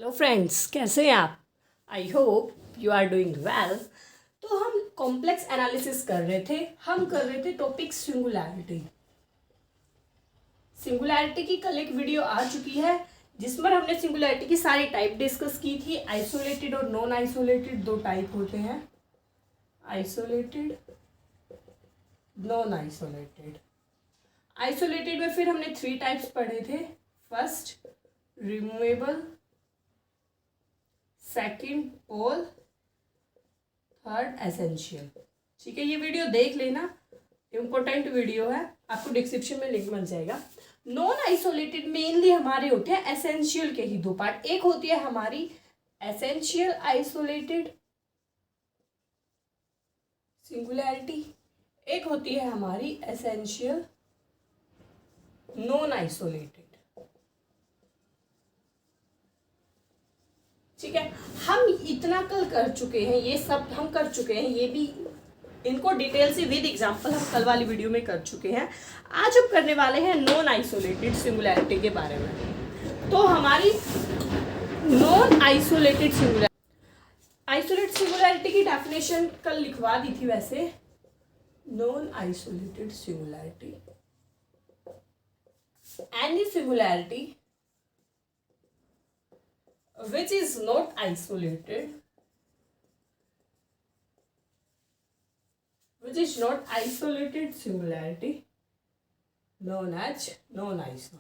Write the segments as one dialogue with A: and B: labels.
A: Hello friends, कैसे हैं आप? I hope you are doing well. तो हम कॉम्प्लेक्स एनालिसिस कर रहे थे। हम कर रहे थे टॉपिक सिंगुलैरिटी। सिंगुलैरिटी की कल एक वीडियो आ चुकी है जिसमें हमने सिंगुलैरिटी की सारी टाइप डिस्कस की थी। आइसोलेटेड और नॉन आइसोलेटेड दो टाइप होते हैं, आइसोलेटेड, नॉन आइसोलेटेड। आइसोलेटेड में फिर हमने 3 टाइप्स पढ़े थे। फर्स्ट रिमूवेबल, सेकंड पोल, थर्ड एसेंशियल। ठीक है, ये वीडियो देख लेना, इम्पोर्टेंट वीडियो है, आपको डिस्क्रिप्शन में लिंक मिल जाएगा। नॉन आइसोलेटेड मेनली हमारे होते हैं एसेंशियल के ही दो पार्ट। एक होती है हमारी एसेंशियल आइसोलेटेड सिंगुलैरिटी, एक होती है हमारी एसेंशियल नॉन आइसोलेटेड। ठीक है, हम इतना कल कर चुके हैं, ये सब हम कर चुके हैं, ये भी इनको डिटेल से विद एग्जांपल हम कल वाली वीडियो में कर चुके हैं। आज हम करने वाले हैं नॉन आइसोलेटेड सिंगुलैरिटी के बारे में। तो हमारी नॉन आइसोलेटेड सिंगुलैरिटी की डेफिनेशन कल लिखवा दी थी। वैसे non isolated singularity, any singularity which is not isolated, which is not isolated singularity known as non-iso.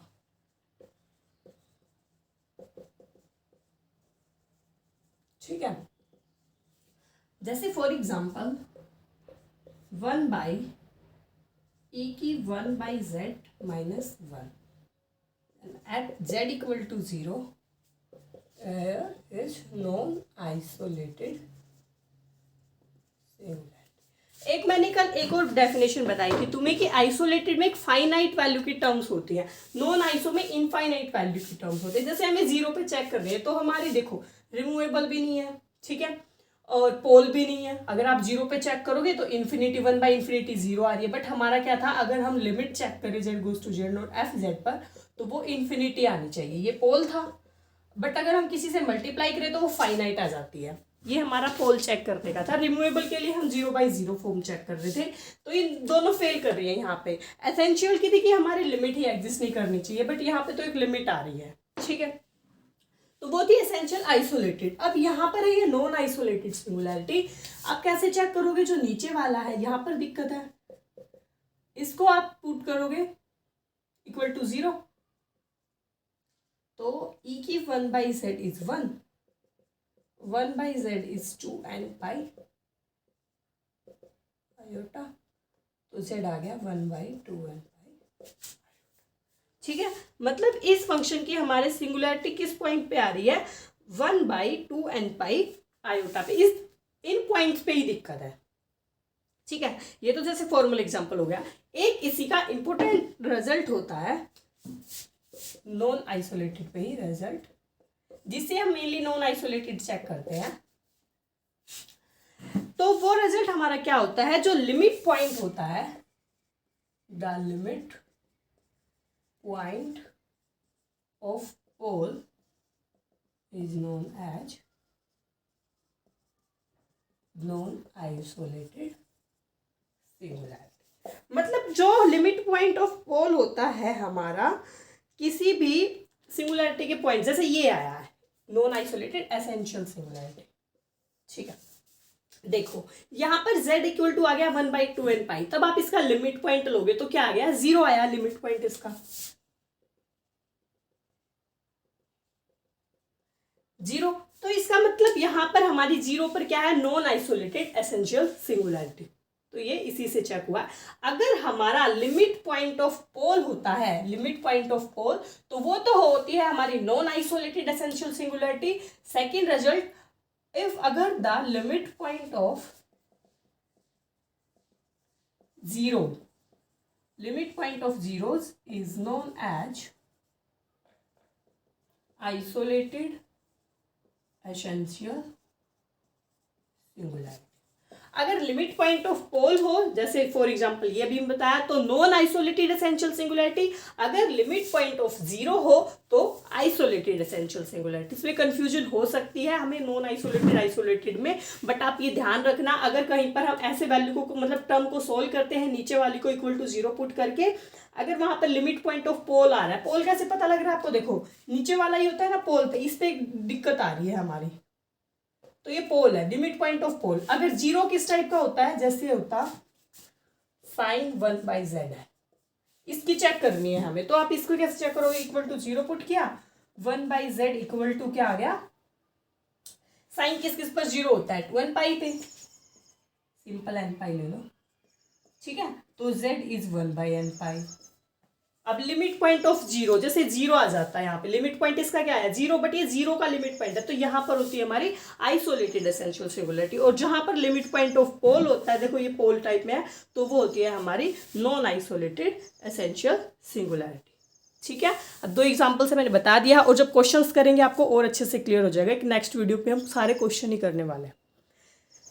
A: ठीक है, जैसे फॉर एग्जाम्पल 1/e की 1/z minus 1 at z equal to 0 is non-isolated singularity। एक मैंने कल एक और डेफिनेशन बताई थी तुम्हें कि आइसोलेटेड में एक फाइनाइट वैल्यू की टर्म्स होती है, नॉन आइसो में इनफाइनाइट वैल्यू की टर्म्स होती है। जैसे हमें 0 पे चेक कर रहे हैं तो हमारी देखो रिमूवेबल भी नहीं है, ठीक है, और पोल भी नहीं है। अगर आप 0 पे चेक करोगे तो इन्फिनिटी 1/∞ 0 आ रही है। बट हमारा क्या था, अगर हम लिमिट चेक करें z goes to z naught f z पर तो वो इन्फिनिटी आनी चाहिए, ये पोल था। बट अगर हम किसी से मल्टीप्लाई करें तो वो फाइनाइट आ जाती है। ये हमारा पोल चेक करने का था। रिमूवेबल के लिए हम 0/0 फॉर्म चेक कर रहे थे, तो ये दोनों फेल कर रही है यहाँ पे। एसेंशियल की थी कि हमारी लिमिट ही एग्जिस्ट नहीं करनी चाहिए, बट यहाँ पे तो एक लिमिट आ रही है, ठीक है। तो वो थी एसेंशियल आइसोलेटेड। अब यहाँ पर है ये नॉन आइसोलेटेड सिंगुलैरिटी। आप कैसे चेक करोगे, जो नीचे वाला है यहाँ पर दिक्कत है, इसको आप पुट करोगे इक्वल टू 0 तो e की 1/z is 1, 1/z is 2 and pi iota, तो z आ गया 1/2 and पाई। ठीक है, मतलब इस फंक्शन की हमारे सिंगुलैरिटी किस पॉइंट पे आ रही है, 1/2 and पाई आयोटा पे। इस इन पॉइंट्स पे ही दिक्कत है, ठीक है। ये तो जैसे फॉर्मल एग्जांपल हो गया। एक इसी का इंपॉर्टेंट रिजल्ट होता है नॉन आइसोलेटेड पे ही रिजल्ट, जिससे हम मेनली नॉन आइसोलेटेड चेक करते हैं। तो वो रिजल्ट हमारा क्या होता है, जो लिमिट पॉइंट होता है, the limit point of pole is known as non isolated singularity. मतलब जो लिमिट पॉइंट ऑफ पोल होता है हमारा किसी भी सिंगुलैरिटी के पॉइंट, जैसे ये आया है नॉन आइसोलेटेड एसेंशियल सिंगुलैरिटी, ठीक है। देखो यहाँ पर z इक्वल टू आ गया 1/2 and पाई, तब आप इसका लिमिट पॉइंट लोगे तो क्या आ गया, 0 आया लिमिट पॉइंट इसका, 0। तो इसका मतलब यहाँ पर हमारी 0 पर क्या है, नॉन आइसोलेटेड एसेंशियल सिंगुलैरिटी। तो ये इसी से चेक हुआ। अगर हमारा लिमिट पॉइंट ऑफ पोल होता है, लिमिट पॉइंट ऑफ पोल, तो वो तो होती है हमारी non isolated essential singularity. Second result, if अगर the limit point of 0, limit point of zeros is known as isolated essential singularity. अगर लिमिट पॉइंट ऑफ पोल हो, जैसे फॉर एग्जांपल ये भी बताया, तो नॉन आइसोलेटेड एसेंशियल सिंगुलैरिटी। अगर limit point of zero हो तो आइसोलेटेड एसेंशियल सिंगुलैरिटी। इसमें कंफ्यूजन हो सकती है हमें नॉन आइसोलेटेड में, बट आप ये ध्यान रखना, अगर कहीं पर हम ऐसे वैल्यू को मतलब टर्म को सोल्व करते हैं नीचे वाली को इक्वल टू जीरो पुट करके, अगर वहां पर लिमिट पॉइंट ऑफ पोल आ रहा है, पोल कैसे पता लग रहा है आपको, देखो नीचे वाला ही होता है ना पोल पे, इस पे दिक्कत आ रही है हमारी, तो ये पोल है, लिमिट पॉइंट ऑफ पोल। अगर जीरो किस टाइप का होता है, जैसे होता साइन 1/z है, इसकी चेक करनी है हमें, तो आप इसको कैसे चेक करोगे, इक्वल टू जीरो पुट किया, 1/z इक्वल टू क्या आ गया, साइन किस किस पर जीरो होता है, 1 पाई पे, सिंपल n पाई ले लो, ठीक है, तो z इज 1/n पाई। अब लिमिट पॉइंट ऑफ जीरो, जैसे जीरो आ जाता है यहाँ पे, लिमिट पॉइंट इसका क्या है, जीरो, बट ये जीरो का लिमिट पॉइंट है, तो यहाँ पर होती है हमारी आइसोलेटेड एसेंशियल सिंगुलैरिटी। और जहां पर लिमिट पॉइंट ऑफ पोल होता है, देखो ये पोल टाइप में है, तो वो होती है हमारी नॉन आइसोलेटेड एसेंशियल सिंगुलैरिटी। ठीक है, अब दो एग्जाम्पल से मैंने बता दिया, और जब क्वेश्चंस करेंगे आपको और अच्छे से क्लियर हो जाएगा कि नेक्स्ट वीडियो पे हम सारे क्वेश्चन ही करने वाले हैं।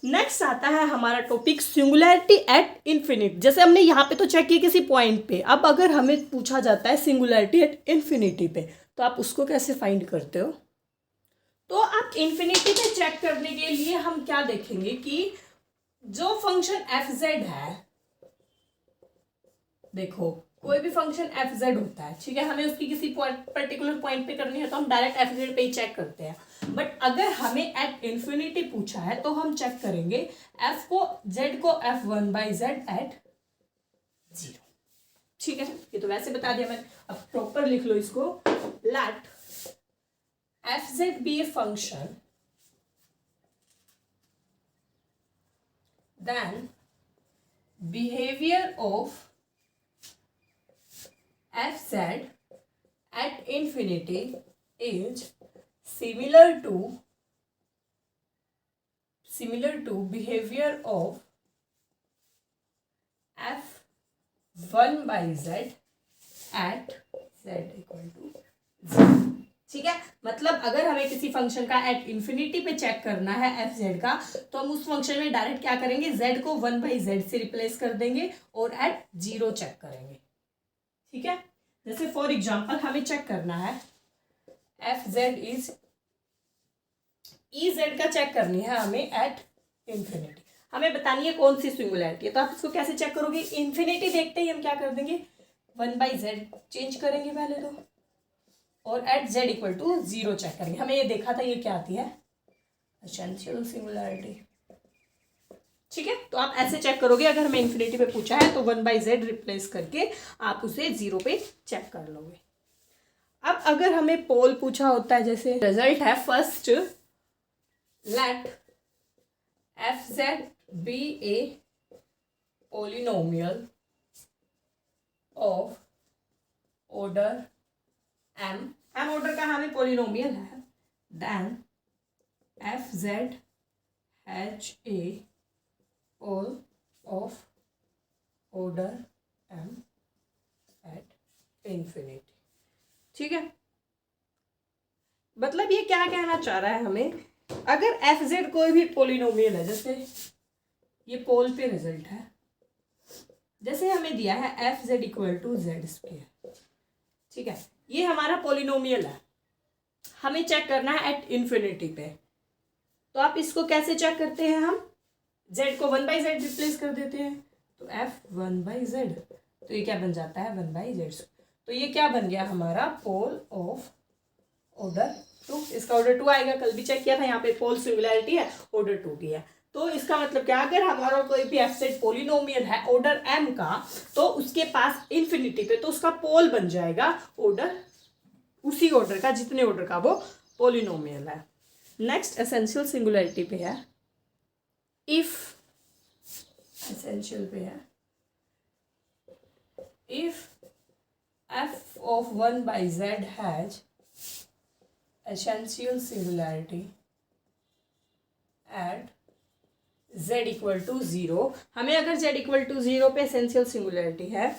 A: नेक्स्ट आता है हमारा टॉपिक सिंगुलैरिटी एट इन्फिनिटी। जैसे हमने यहाँ पे तो चेक किया किसी पॉइंट पे, अब अगर हमें पूछा जाता है सिंगुलैरिटी एट इन्फिनिटी पे, तो आप उसको कैसे फाइंड करते हो। तो आप इन्फिनिटी पे चेक करने के लिए हम क्या देखेंगे कि जो फंक्शन एफ जेड है, देखो कोई भी फंक्शन एफ जेड होता है, ठीक है, हमें उसकी किसी पर्टिकुलर पॉइंट पे करनी है तो हम डायरेक्ट एफ जेड पे ही चेक करते हैं। बट अगर हमें एट इन्फिनिटी पूछा है तो हम चेक करेंगे एफ को, जेड को f1/z एट जीरो। ठीक है, ये तो वैसे बता दिया मैंने, अब प्रॉपर लिख लो इसको, let f z be a function then behaviour of fz at infinity is similar to behavior of f1/z at z equal to 0। ठीक है, मतलब अगर हमें किसी फंक्शन का एट इन्फिनिटी पे चेक करना है एफ जेड का, तो हम उस फंक्शन में डायरेक्ट क्या करेंगे, z को 1/z से रिप्लेस कर देंगे और एट जीरो चेक करेंगे। ठीक है, जैसे फॉर एग्जाम्पल हमें चेक करना है f Z is E Z का चेक करनी है हमें एट इन्फिनिटी, हमें बतानी है कौन सी सिंगुलैरिटी है। तो आप इसको कैसे चेक करोगे, इन्फिनिटी देखते ही हम क्या कर देंगे, 1/z चेंज करेंगे पहले तो, और at z equal to zero check करेंगे। हमें ये देखा था ये क्या आती है, एसेंशियल सिंगुलैरिटी। ठीक है, तो आप ऐसे चेक करोगे, अगर हमें इन्फिनिटी पे पूछा है तो 1/z रिप्लेस करके आप उसे जीरो पे चेक कर लोगे। अब अगर हमें पोल पूछा होता है, जैसे रिजल्ट है first, let f z be a polynomial of order m order का हमें पोलिनोमियल है, then f z has a pole of order m at infinity. ठीक है, मतलब ये क्या कहना चाह रहा है हमें, अगर एफ जेड कोई भी पोलिनोमियल है, जैसे ये पोल पे रिजल्ट है, जैसे हमें दिया है f z equal to z square, ठीक है, ये हमारा पोलिनोमियल है, हमें चेक करना है एट इन्फिनिटी पे। तो आप इसको कैसे चेक करते हैं, हम z को 1/z रिप्लेस कर देते हैं, तो f1/z, तो ये क्या बन जाता है 1/z। तो ये क्या बन गया हमारा, पोल ऑफ ऑर्डर 2। इसका ऑर्डर 2 आएगा, कल भी चेक किया था, यहाँ पे पोल सिंगुलैरिटी है, ऑर्डर 2 की है। तो इसका मतलब क्या, अगर हमारा कोई भी एफ जेड पोलिनोमियल है ऑर्डर m का, तो उसके पास इन्फिनिटी पे तो उसका पोल बन जाएगा ऑर्डर, उसी ऑर्डर का जितने ऑर्डर का वो पोलिनोमियल है। नेक्स्ट एसेंशियल सिंगुलैरिटी पे है, इफ एसेंशियल पे है, if f of 1/z has essential singularity at z equal to 0। हमें अगर z इक्वल टू 0 पे एसेंशियल सिंगुलैरिटी है,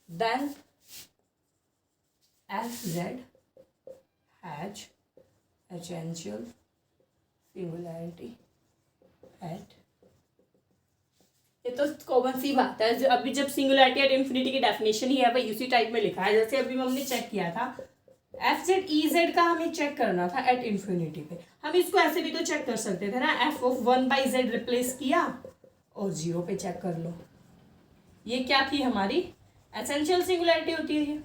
A: then f z has essential singularity at ये तो कॉमन सी बात है, अभी जब सिंगुलैरिटी एट इन्फिनिटी की डेफिनेशन ही है भाई उसी टाइप में लिखा है। जैसे अभी हमने चेक किया था एफ जेड ई जेड का हमें चेक करना था एट इन्फिनिटी पे, हम इसको ऐसे भी तो चेक कर सकते थे ना, एफ ऑफ 1/z रिप्लेस किया और 0 पे चेक कर लो। ये क्या थी हमारी एसेंशियल सिंगुलैरिटी होती है ये।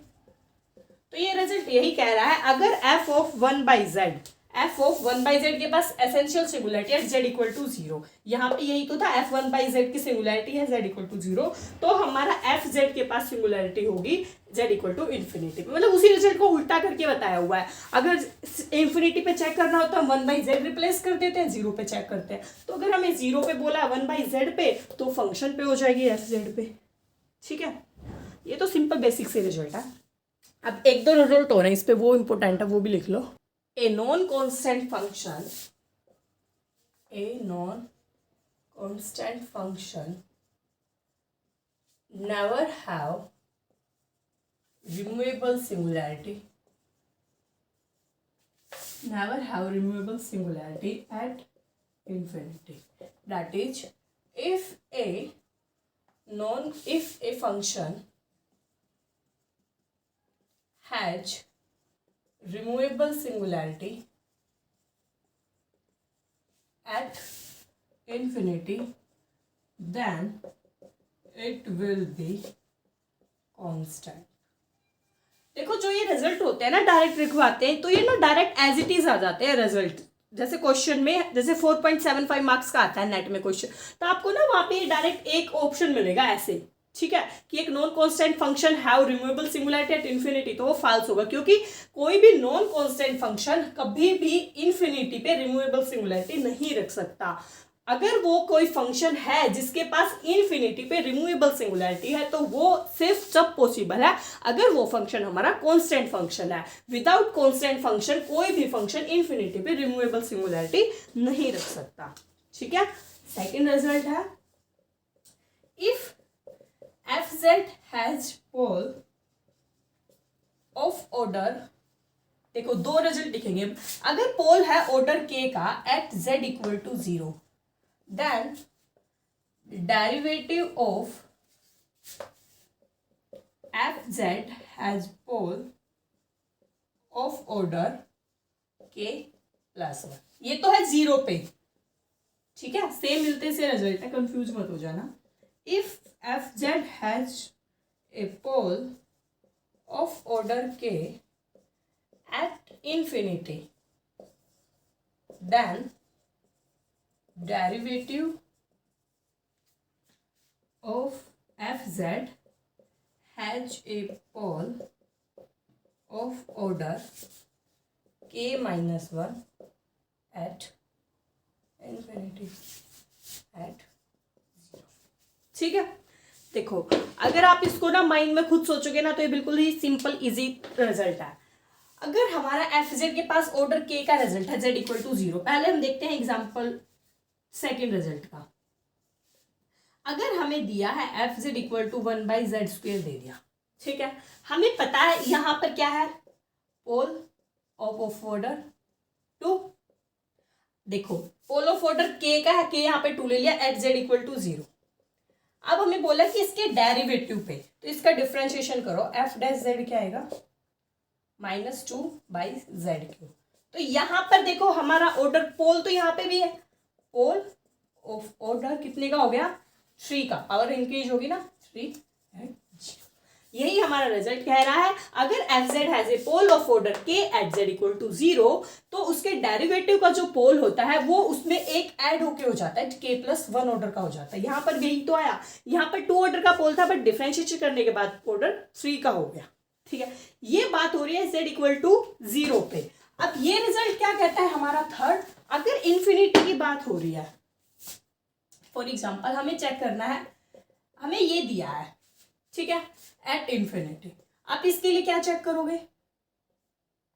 A: तो ये रिजल्ट यही कह रहा है अगर एफ ऑफ 1/z के पास एसेंशियल सिंगुलैरिटी है z इक्वल टू 0, यहाँ पे यही तो था एफ 1/z की सिंगुलैरिटी है z इक्वल टू 0, तो हमारा एफ जेड के पास सिंगुलैरिटी होगी z इक्वल टू इन्फिनिटी। मतलब उसी रिजल्ट को उल्टा करके बताया हुआ है। अगर इन्फिनिटी पे चेक करना होता है हम 1/z रिप्लेस कर देते हैं, 0 पे चेक करते हैं। तो अगर हमें 0 पे बोला 1/z पे तो फंक्शन पे हो जाएगी एफ जेड पे। ठीक है, ये तो सिंपल बेसिक से रिजल्ट है। अब एक दो रिजल्ट हो रहे हैं इस पे, वो इंपॉर्टेंट है, वो भी लिख लो। A non-constant function never have removable singularity at infinity. That is, if a function has removable singularity at infinity, then it will be constant. देखो जो ये रिजल्ट होते हैं ना डायरेक्ट लिखवाते हैं तो ये ना डायरेक्ट एज इट इज आ जाते हैं रिजल्ट। जैसे क्वेश्चन में जैसे 4.75 मार्क्स का आता है नेट में क्वेश्चन, तो आपको ना वहाँ पे डायरेक्ट एक ऑप्शन मिलेगा ऐसे, ठीक है, कि एक non constant function have removable singularity at infinity, तो वो फाल्स होगा क्योंकि कोई भी नॉन कांस्टेंट फंक्शन कभी भी इन्फिनिटी पे रिमूवेबल सिंगुलैरिटी नहीं रख सकता। अगर वो कोई फंक्शन है जिसके पास इन्फिनिटी पे रिमूवेबल सिंगुलैरिटी है तो वो सिर्फ जब पॉसिबल है अगर वो फंक्शन हमारा कांस्टेंट फंक्शन है। विदाउट कांस्टेंट फंक्शन कोई भी फंक्शन इन्फिनिटी पे रिमूवेबल सिंगुलैरिटी नहीं रख सकता। ठीक है, सेकंड रिजल्ट है if fz has pole of order, देखो दो रिजल्ट लिखेंगे। अगर पोल है ऑर्डर k का at z equal to 0, then derivative of fz has pole of order k plus 1। ये तो है 0 पे, ठीक है, सेम मिलते से रिजल्ट है, कंफ्यूज मत हो जाना। If fz has a pole of order k at infinity, then derivative of fz has a pole of order k minus 1 at infinity at 0। ठीक है, देखो अगर आप इसको ना माइंड में खुद सोचोगे ना तो ये बिल्कुल ही सिंपल इजी रिजल्ट है। अगर हमारा एफ जेड के पास ऑर्डर के का रिजल्ट है जेड इक्वल टू 0, पहले हम देखते हैं एग्जांपल सेकंड रिजल्ट का। अगर हमें दिया है f z equal to 1/z² दे दिया, ठीक है, हमें पता है यहाँ पर क्या है, पोल ऑफ ऑर्डर 2। देखो पोल ऑफ ऑर्डर के का है, के यहाँ पे 2 ले लिया एट जेड इक्वल टू 0। अब हमें बोला कि इसके डेरिवेटिव पे, तो इसका डिफरेंशिएशन करो, एफ डैश जेड क्या आएगा -2/z³। तो यहाँ पर देखो हमारा ऑर्डर पोल तो यहाँ पे भी है, पोल ऑफ ऑर्डर कितने का हो गया 3 का, पावर इंक्रीज होगी ना 3 एंड 0। यही हमारा रिजल्ट कह रहा है अगर f z has a pole of order k at z equal to 0 तो उसके डेरिवेटिव का जो पोल होता है वो उसमें एक ऐड होके हो जाता है, के प्लस 1 ऑर्डर का हो जाता है। यहाँ पर भी यही तो आया, यहाँ पर 2 ऑर्डर का पोल था बट डिफरेंशिएट करने के बाद ऑर्डर 3 का हो गया। ठीक है, ये बात हो रही है जेड इक्वल टू 0 पे। अब ये रिजल्ट क्या कहता है हमारा थर्ड, अगर इन्फिनिटी की बात हो रही है, फॉर एग्जाम्पल हमें चेक करना है, हमें ये दिया है, ठीक है, एट इन्फिनिटी। आप इसके लिए क्या चेक करोगे,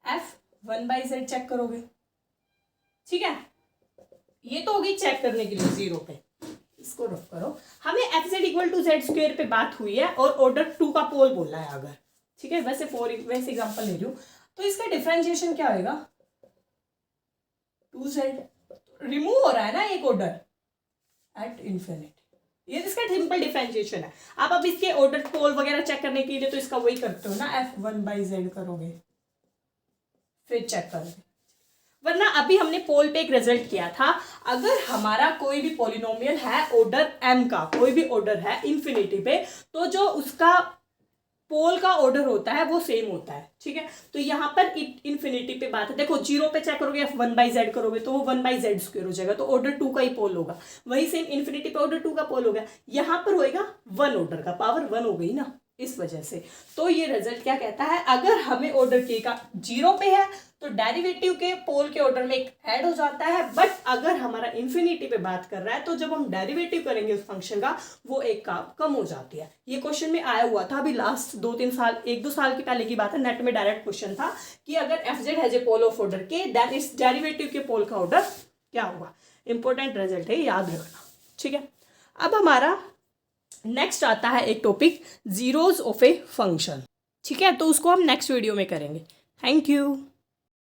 A: एफ 1/z चेक करोगे, ठीक है, ये तो होगी चेक करने के लिए 0 पे, इसको रफ करो। हमें F z equal to z² पे बात हुई है और ऑर्डर 2 का पोल बोला है अगर, ठीक है, वैसे एग्जांपल ले रही हूँ, तो इसका डिफरेंशिएशन क्या होगा 2z, रिमूव हो रहा है ना एक ऑर्डर एट इन्फिनिटी, ये इसका सिंपल डिफरेंशिएशन है। आप अब इसके ऑर्डर पोल वगैरह चेक करने के लिए तो इसका वही करते हो ना, F1/Z करोगे फिर चेक करोगे। वरना अभी हमने पोल पे एक रिजल्ट किया था, अगर हमारा कोई भी पॉलिनोमियल है ऑर्डर m का, कोई भी ऑर्डर है इन्फिनिटी पे, तो जो उसका पोल का ऑर्डर होता है वो सेम होता है, ठीक है। तो यहाँ पर इन्फिनिटी पे बात है, देखो 0 पे चेक करोगे F1/Z करोगे तो वो 1/Z² हो जाएगा, तो ऑर्डर 2 का ही पोल होगा। वही सेम इन्फिनिटी पे ऑर्डर 2 का पोल होगा, यहाँ पर होएगा 1 ऑर्डर का, पावर 1 हो गई ना इस वजह से। तो ये रिजल्ट क्या कहता है, अगर हमें ऑर्डर k का 0 पे है तो डेरिवेटिव के पोल के ऑर्डर में एक ऐड हो जाता है, बट अगर हमारा इन्फिनिटी पे बात कर रहा है तो जब हम डेरिवेटिव करेंगे उस फंक्शन का वो एक का कम हो जाती है। ये क्वेश्चन में आया हुआ था अभी लास्ट 2-3 साल, 1-2 साल की पहले की बात है, नेट में डायरेक्ट क्वेश्चन था कि अगर fz has a pole of order k then इस डेरिवेटिव के पोल का ऑर्डर क्या होगा। इंपॉर्टेंट रिजल्ट है, याद रखना, ठीक है। अब हमारा नेक्स्ट आता है एक topic zeros of a function, ठीक है, तो उसको हम नेक्स्ट वीडियो में करेंगे। Thank you.